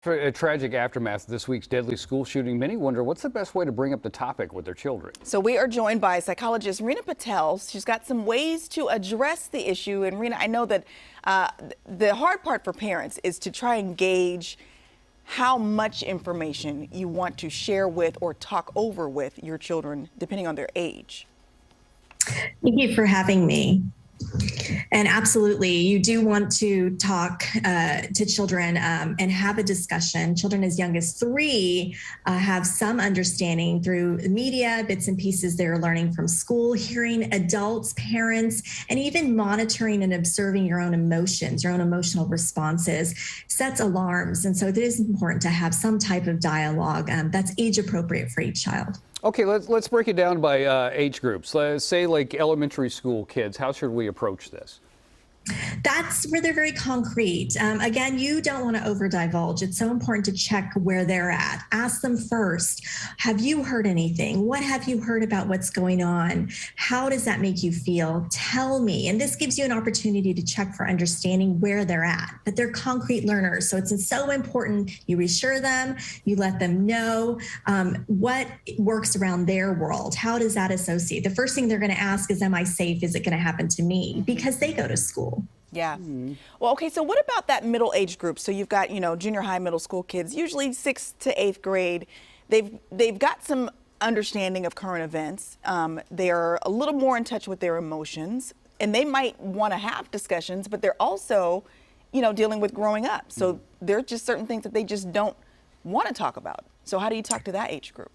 For a tragic aftermath of this week's deadly school shooting, many wonder what's the best way to bring up the topic with their children. So we are joined by psychologist Reena Patel. She's got some ways to address the issue. And Reena, I know that the hard part for parents is to try and gauge how much information you want to share with or talk over with your children, depending on their age. Thank you for having me. And absolutely, you do want to talk to children and have a discussion. Children as young as 3 have some understanding through media, bits and pieces they're learning from school, hearing adults, parents, and even monitoring and observing your own emotions, your own emotional responses sets alarms. And so it is important to have some type of dialogue that's age appropriate for each child. Okay, let's break it down by age groups. Let's say like elementary school kids. How should we approach this? That's where they're very concrete. Again, you don't want to over divulge. It's so important to check where they're at. Ask them first, have you heard anything? What have you heard about what's going on? How does that make you feel? Tell me. And this gives you an opportunity to check for understanding where they're at. But they're concrete learners. So it's so important you reassure them, you let them know what works around their world. How does that associate? The first thing they're going to ask is, am I safe? Is it going to happen to me? Because they go to school. Yeah. Well, okay, so what about that middle age group? So you've got, junior high, middle school kids, usually 6th to 8th grade. They've got some understanding of current events. They're a little more in touch with their emotions, and they might want to have discussions, but they're also, dealing with growing up. So there are just certain things that they just don't want to talk about. So how do you talk to that age group?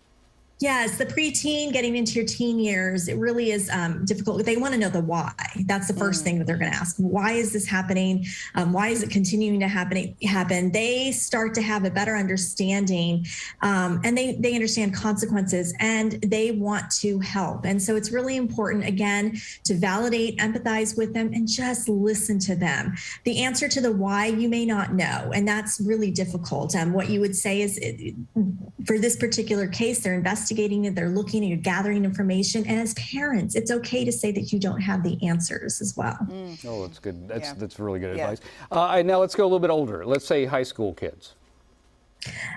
Yes, the preteen, getting into your teen years, it really is difficult. They want to know the why. That's the first thing that they're going to ask. Why is this happening? Why is it continuing to happen? They start to have a better understanding, and they understand consequences, and they want to help. And so it's really important, again, to validate, empathize with them, and just listen to them. The answer to the why you may not know, and that's really difficult. What you would say is, for this particular case, they're investigating it, they're looking, and you're gathering information. And as parents, it's okay to say that you don't have the answers as well. Oh, that's good. That's really good advice. Now let's go a little bit older. Let's say high school kids.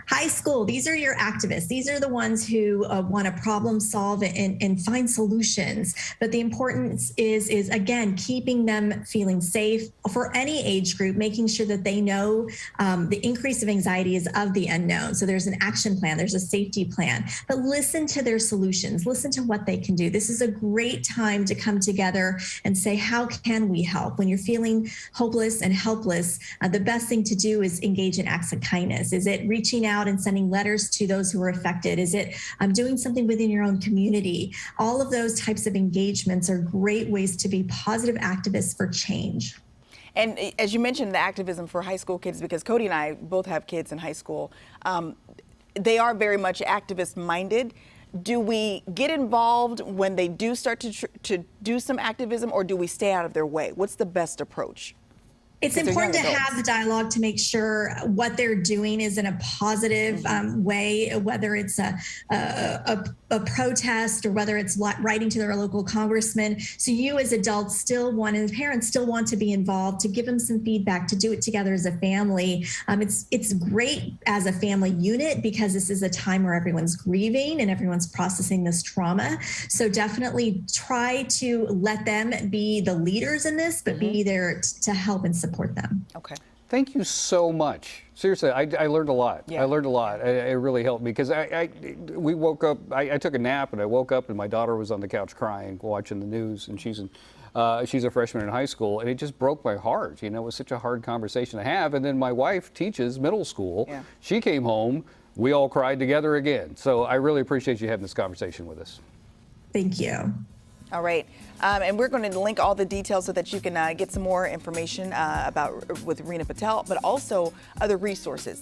High school, these are your activists. These are the ones who want to problem solve and find solutions. But the importance is again, keeping them feeling safe for any age group, making sure that they know the increase of anxiety is of the unknown. So there's an action plan, there's a safety plan, but listen to their solutions, listen to what they can do. This is a great time to come together and say, how can we help? When you're feeling hopeless and helpless, the best thing to do is engage in acts of kindness. Is it reaching out and sending letters to those who are affected? Is it doing something within your own community? All of those types of engagements are great ways to be positive activists for change. And as you mentioned, the activism for high school kids, because Cody and I both have kids in high school, they are very much activist minded. Do we get involved when they do start to do some activism, or do we stay out of their way? What's the best approach? It's important to have the dialogue to make sure what they're doing is in a positive way, whether it's a protest or whether it's writing to their local congressman. So you as adults still want, and parents still want to be involved, to give them some feedback, to do it together as a family. It's great as a family unit because this is a time where everyone's grieving and everyone's processing this trauma. So definitely try to let them be the leaders in this, but be there to help and support them. Okay. Thank you so much. Seriously, I learned a lot. Yeah. I learned a lot. It really helped me because we woke up. I took a nap and I woke up and my daughter was on the couch crying, watching the news, and she's a freshman in high school, and it just broke my heart. It was such a hard conversation to have. And then my wife teaches middle school. Yeah. She came home. We all cried together again. So I really appreciate you having this conversation with us. Thank you. All right. And we're going to link all the details so that you can get some more information with Reena Patel, but also other resources.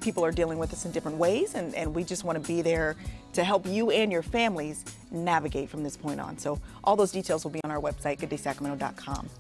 People are dealing with this in different ways, and we just want to be there to help you and your families navigate from this point on. So all those details will be on our website, gooddaysacramento.com.